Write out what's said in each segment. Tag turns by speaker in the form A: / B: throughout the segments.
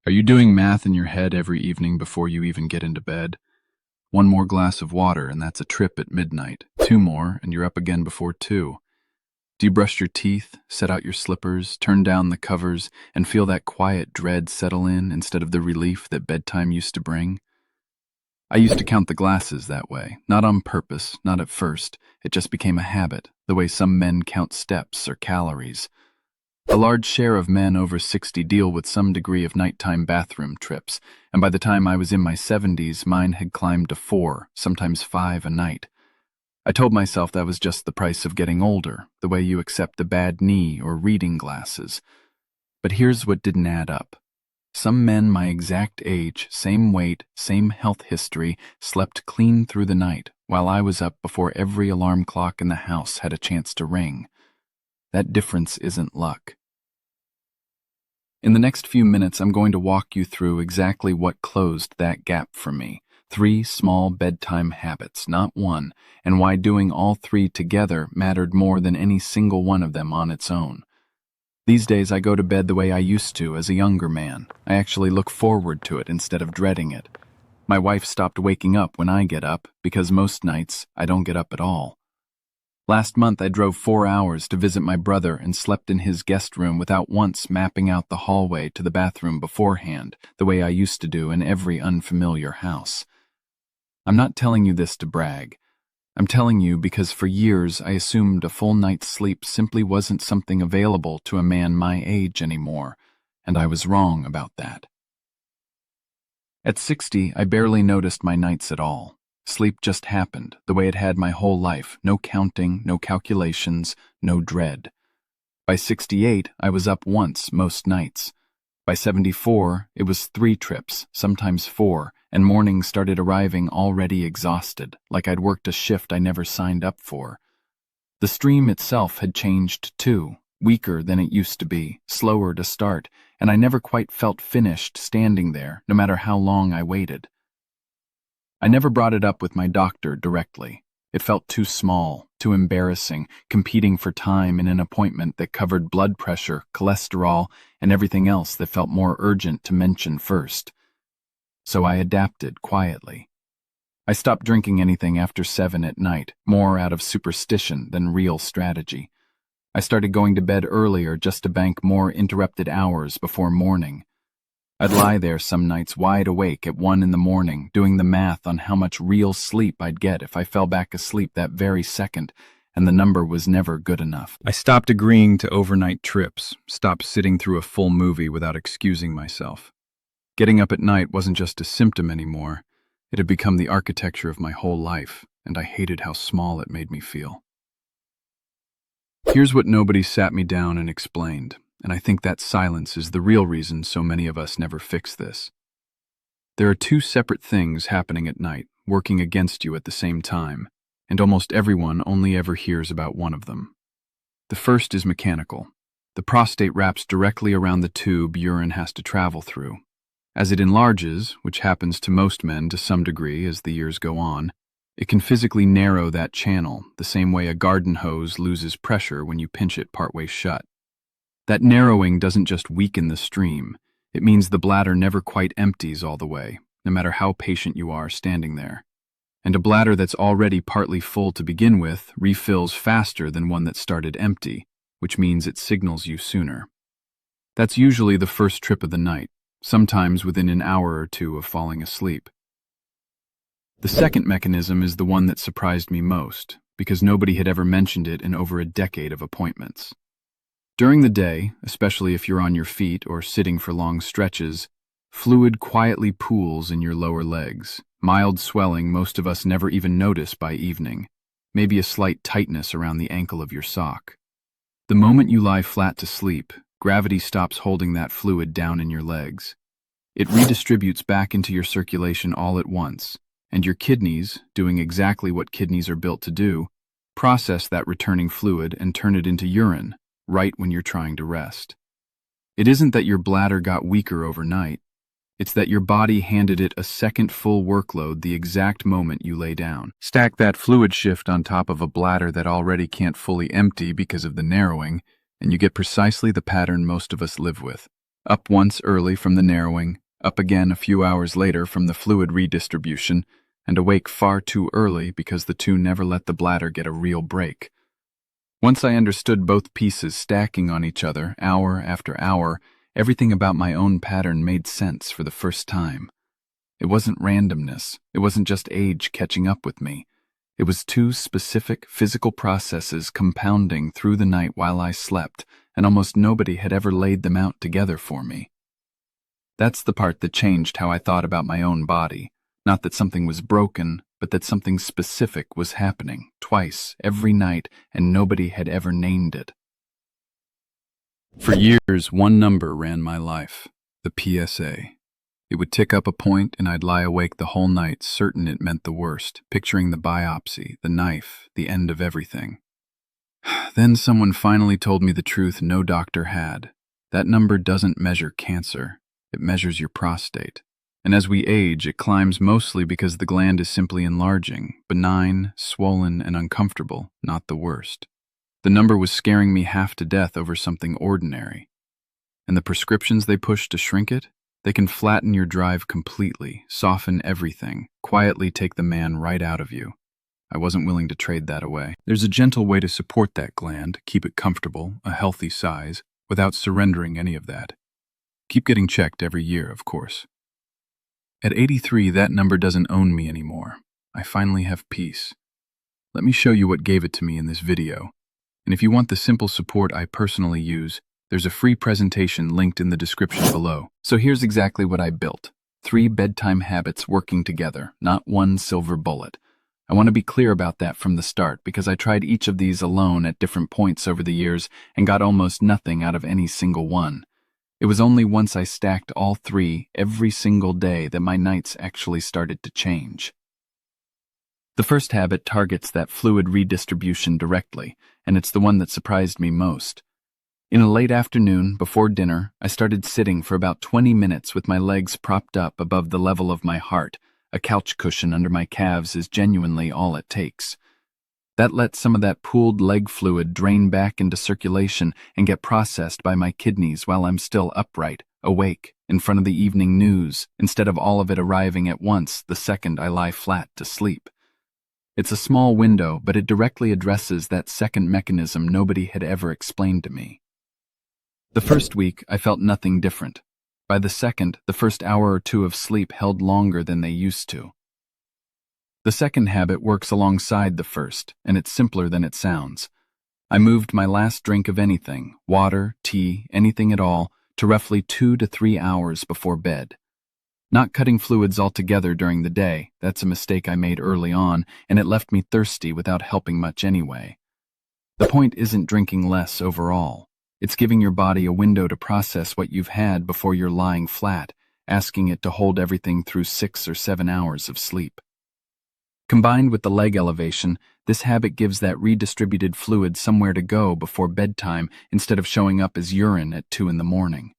A: Are you doing math in your head every evening before you even get into bed? One more glass of water, and that's a trip at midnight. Two more, and you're up again before 2. Do you brush your teeth, set out your slippers, turn down the covers, and feel that quiet dread settle in instead of the relief that bedtime used to bring? I used to count the glasses that way, not on purpose, not at first. It just became a habit, the way some men count steps or calories. A large share of men over 60 deal with some degree of nighttime bathroom trips, and by the time I was in my 70s, mine had climbed to 4, sometimes 5 a night. I told myself that was just the price of getting older, the way you accept a bad knee or reading glasses. But here's what didn't add up. Some men my exact age, same weight, same health history, slept clean through the night, while I was up before every alarm clock in the house had a chance to ring. That difference isn't luck. In the next few minutes, I'm going to walk you through exactly what closed that gap for me. 3 small bedtime habits, not one, and why doing all 3 together mattered more than any single one of them on its own. These days, I go to bed the way I used to as a younger man. I actually look forward to it instead of dreading it. My wife stopped waking up when I get up, because most nights I don't get up at all. Last month, I drove 4 hours to visit my brother and slept in his guest room without once mapping out the hallway to the bathroom beforehand, the way I used to do in every unfamiliar house. I'm not telling you this to brag. I'm telling you because for years I assumed a full night's sleep simply wasn't something available to a man my age anymore, and I was wrong about that. At 60, I barely noticed my nights at all. Sleep just happened, the way it had my whole life, no counting, no calculations, no dread. By 68, I was up once most nights. By 74, it was 3 trips, sometimes 4, and mornings started arriving already exhausted, like I'd worked a shift I never signed up for. The stream itself had changed too, weaker than it used to be, slower to start, and I never quite felt finished standing there, no matter how long I waited. I never brought it up with my doctor directly. It felt too small, too embarrassing, competing for time in an appointment that covered blood pressure, cholesterol, and everything else that felt more urgent to mention first. So I adapted quietly. I stopped drinking anything after 7 at night, more out of superstition than real strategy. I started going to bed earlier just to bank more interrupted hours before morning. I'd lie there some nights wide awake at 1 in the morning, doing the math on how much real sleep I'd get if I fell back asleep that very second, and the number was never good enough. I stopped agreeing to overnight trips, stopped sitting through a full movie without excusing myself. Getting up at night wasn't just a symptom anymore. It had become the architecture of my whole life, and I hated how small it made me feel. Here's what nobody sat me down and explained. And I think that silence is the real reason so many of us never fix this. There are 2 separate things happening at night, working against you at the same time, and almost everyone only ever hears about one of them. The first is mechanical. The prostate wraps directly around the tube urine has to travel through. As it enlarges, which happens to most men to some degree as the years go on, it can physically narrow that channel, the same way a garden hose loses pressure when you pinch it partway shut. That narrowing doesn't just weaken the stream, it means the bladder never quite empties all the way, no matter how patient you are standing there. And a bladder that's already partly full to begin with refills faster than one that started empty, which means it signals you sooner. That's usually the first trip of the night, sometimes within an hour or 2 of falling asleep. The second mechanism is the one that surprised me most, because nobody had ever mentioned it in over a decade of appointments. During the day, especially if you're on your feet or sitting for long stretches, fluid quietly pools in your lower legs. Mild swelling most of us never even notice by evening, maybe a slight tightness around the ankle of your sock. The moment you lie flat to sleep, gravity stops holding that fluid down in your legs. It redistributes back into your circulation all at once, and your kidneys, doing exactly what kidneys are built to do, process that returning fluid and turn it into urine, right when you're trying to rest. It isn't that your bladder got weaker overnight. It's that your body handed it a second full workload the exact moment you lay down. Stack that fluid shift on top of a bladder that already can't fully empty because of the narrowing, and you get precisely the pattern most of us live with. Up once early from the narrowing, up again a few hours later from the fluid redistribution, and awake far too early because the two never let the bladder get a real break. Once I understood both pieces stacking on each other, hour after hour, everything about my own pattern made sense for the first time. It wasn't randomness. It wasn't just age catching up with me. It was two specific physical processes compounding through the night while I slept, and almost nobody had ever laid them out together for me. That's the part that changed how I thought about my own body. Not that something was broken, but that something specific was happening, twice, every night, and nobody had ever named it. For years, one number ran my life, the PSA. It would tick up a point and I'd lie awake the whole night, certain it meant the worst, picturing the biopsy, the knife, the end of everything. Then someone finally told me the truth no doctor had. That number doesn't measure cancer. It measures your prostate. And as we age, it climbs mostly because the gland is simply enlarging, benign, swollen, and uncomfortable, not the worst. The number was scaring me half to death over something ordinary. And the prescriptions they push to shrink it? They can flatten your drive completely, soften everything, quietly take the man right out of you. I wasn't willing to trade that away. There's a gentle way to support that gland, keep it comfortable, a healthy size, without surrendering any of that. Keep getting checked every year, of course. At 83, that number doesn't own me anymore. I finally have peace. Let me show you what gave it to me in this video. And if you want the simple support I personally use, there's a free presentation linked in the description below. So here's exactly what I built. 3 bedtime habits working together, not one silver bullet. I want to be clear about that from the start because I tried each of these alone at different points over the years and got almost nothing out of any single one. It was only once I stacked all 3 every single day that my nights actually started to change. The first habit targets that fluid redistribution directly, and it's the one that surprised me most. In a late afternoon, before dinner, I started sitting for about 20 minutes with my legs propped up above the level of my heart. A couch cushion under my calves is genuinely all it takes. That lets some of that pooled leg fluid drain back into circulation and get processed by my kidneys while I'm still upright, awake, in front of the evening news, instead of all of it arriving at once the second I lie flat to sleep. It's a small window, but it directly addresses that second mechanism nobody had ever explained to me. The first week, I felt nothing different. By the second, the first hour or two of sleep held longer than they used to. The second habit works alongside the first, and it's simpler than it sounds. I moved my last drink of anything, water, tea, anything at all, to roughly 2 to 3 hours before bed. Not cutting fluids altogether during the day, that's a mistake I made early on, and it left me thirsty without helping much anyway. The point isn't drinking less overall. It's giving your body a window to process what you've had before you're lying flat, asking it to hold everything through 6 or 7 hours of sleep. Combined with the leg elevation, this habit gives that redistributed fluid somewhere to go before bedtime instead of showing up as urine at 2 in the morning.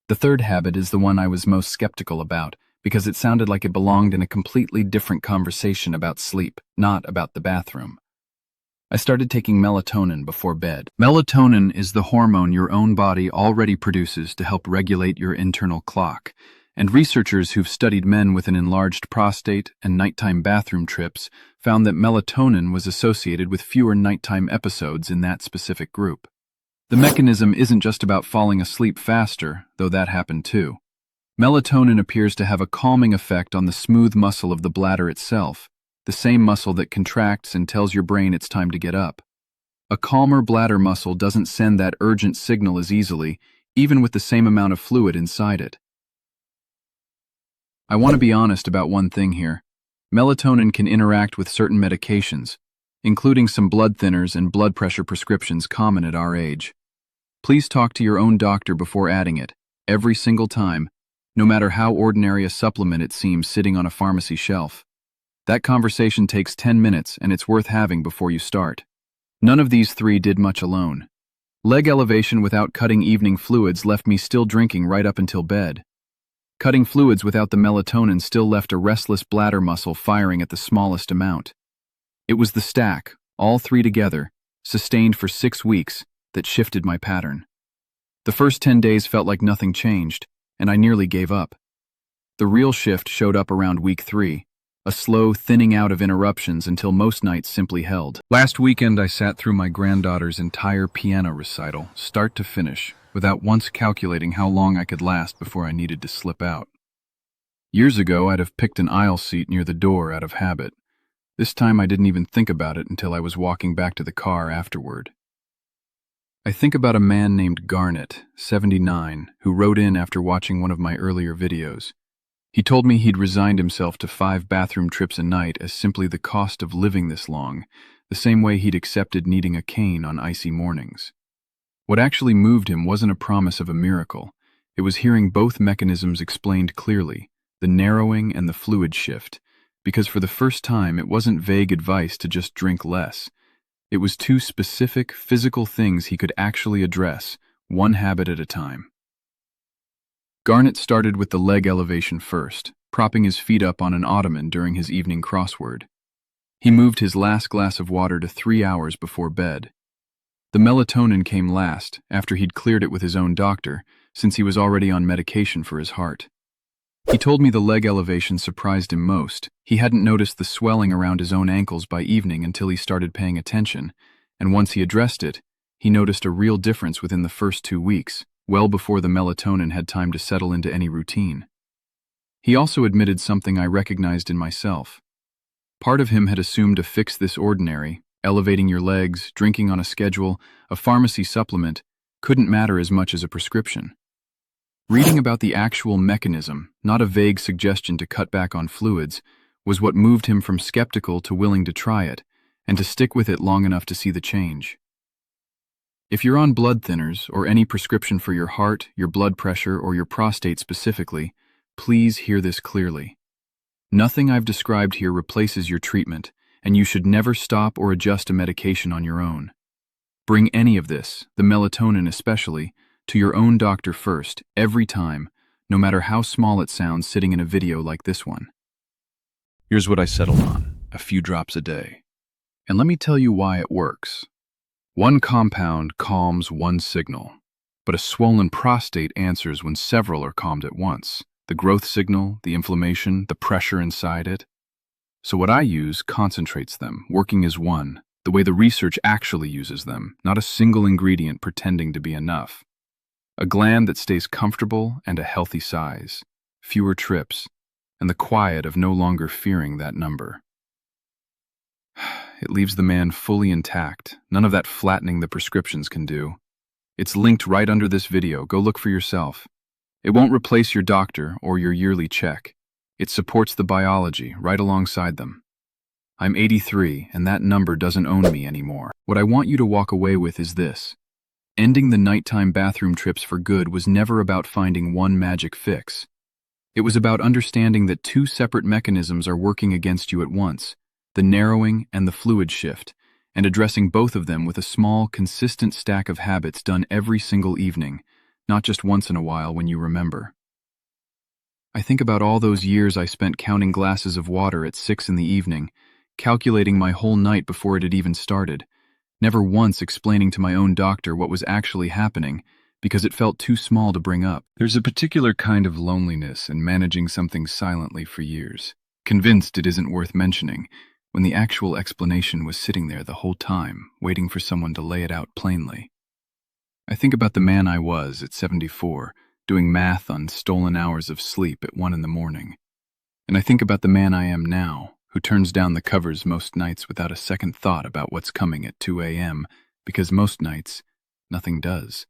A: The third habit is the one I was most skeptical about because it sounded like it belonged in a completely different conversation about sleep, not about the bathroom. I started taking melatonin before bed. Melatonin is the hormone your own body already produces to help regulate your internal clock, and researchers who've studied men with an enlarged prostate and nighttime bathroom trips found that melatonin was associated with fewer nighttime episodes in that specific group. The mechanism isn't just about falling asleep faster, though that happened too. Melatonin appears to have a calming effect on the smooth muscle of the bladder itself, the same muscle that contracts and tells your brain it's time to get up. A calmer bladder muscle doesn't send that urgent signal as easily, even with the same amount of fluid inside it. I want to be honest about one thing here. Melatonin can interact with certain medications, including some blood thinners and blood pressure prescriptions common at our age. Please talk to your own doctor before adding it, every single time, no matter how ordinary a supplement it seems sitting on a pharmacy shelf. That conversation takes 10 minutes and it's worth having before you start. None of these 3 did much alone. Leg elevation without cutting evening fluids left me still drinking right up until bed. Cutting fluids without the melatonin still left a restless bladder muscle firing at the smallest amount. It was the stack, all 3 together, sustained for 6 weeks, that shifted my pattern. The first 10 days felt like nothing changed, and I nearly gave up. The real shift showed up around week 3, a slow thinning out of interruptions until most nights simply held. Last weekend, I sat through my granddaughter's entire piano recital, start to finish, without once calculating how long I could last before I needed to slip out. Years ago, I'd have picked an aisle seat near the door out of habit. This time, I didn't even think about it until I was walking back to the car afterward. I think about a man named Garnet, 79, who wrote in after watching one of my earlier videos. He told me he'd resigned himself to 5 bathroom trips a night as simply the cost of living this long, the same way he'd accepted needing a cane on icy mornings. What actually moved him wasn't a promise of a miracle. It was hearing both mechanisms explained clearly, the narrowing and the fluid shift, because for the first time it wasn't vague advice to just drink less. It was 2 specific, physical things he could actually address, one habit at a time. Garnet started with the leg elevation first, propping his feet up on an ottoman during his evening crossword. He moved his last glass of water to 3 hours before bed. The melatonin came last, after he'd cleared it with his own doctor, since he was already on medication for his heart. He told me the leg elevation surprised him most. He hadn't noticed the swelling around his own ankles by evening until he started paying attention, and once he addressed it, he noticed a real difference within the first 2 weeks, well before the melatonin had time to settle into any routine. He also admitted something I recognized in myself. Part of him had assumed to fix this ordinary, elevating your legs, drinking on a schedule, a pharmacy supplement, couldn't matter as much as a prescription. Reading about the actual mechanism, not a vague suggestion to cut back on fluids, was what moved him from skeptical to willing to try it, and to stick with it long enough to see the change. If you're on blood thinners or any prescription for your heart, your blood pressure, or your prostate specifically, please hear this clearly. Nothing I've described here replaces your treatment, and you should never stop or adjust a medication on your own. Bring any of this, the melatonin especially, to your own doctor first, every time, no matter how small it sounds sitting in a video like this one. Here's what I settled on, a few drops a day. And let me tell you why it works. One compound calms one signal, but a swollen prostate answers when several are calmed at once. The growth signal, the inflammation, the pressure inside it. So what I use concentrates them, working as one, the way the research actually uses them, not a single ingredient pretending to be enough. A gland that stays comfortable and a healthy size, fewer trips, and the quiet of no longer fearing that number. It leaves the man fully intact, none of that flattening the prescriptions can do. It's linked right under this video, go look for yourself. It won't replace your doctor or your yearly check. It supports the biology right alongside them. I'm 83, and that number doesn't own me anymore. What I want you to walk away with is this. Ending the nighttime bathroom trips for good was never about finding one magic fix. It was about understanding that 2 separate mechanisms are working against you at once, the narrowing and the fluid shift, and addressing both of them with a small, consistent stack of habits done every single evening, not just once in a while when you remember. I think about all those years I spent counting glasses of water at 6 in the evening, calculating my whole night before it had even started, never once explaining to my own doctor what was actually happening because it felt too small to bring up. There's a particular kind of loneliness in managing something silently for years, convinced it isn't worth mentioning, when the actual explanation was sitting there the whole time, waiting for someone to lay it out plainly. I think about the man I was at 74, doing math on stolen hours of sleep at 1 in the morning. And I think about the man I am now, who turns down the covers most nights without a second thought about what's coming at 2 a.m., because most nights, nothing does.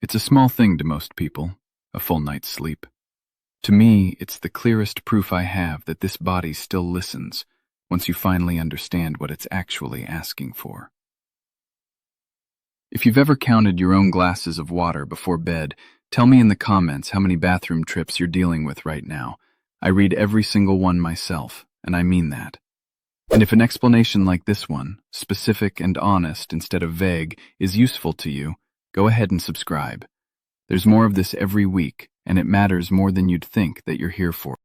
A: It's a small thing to most people, a full night's sleep. To me, it's the clearest proof I have that this body still listens, once you finally understand what it's actually asking for. If you've ever counted your own glasses of water before bed, tell me in the comments how many bathroom trips you're dealing with right now. I read every single one myself, and I mean that. And if an explanation like this one, specific and honest instead of vague, is useful to you, go ahead and subscribe. There's more of this every week, and it matters more than you'd think that you're here for.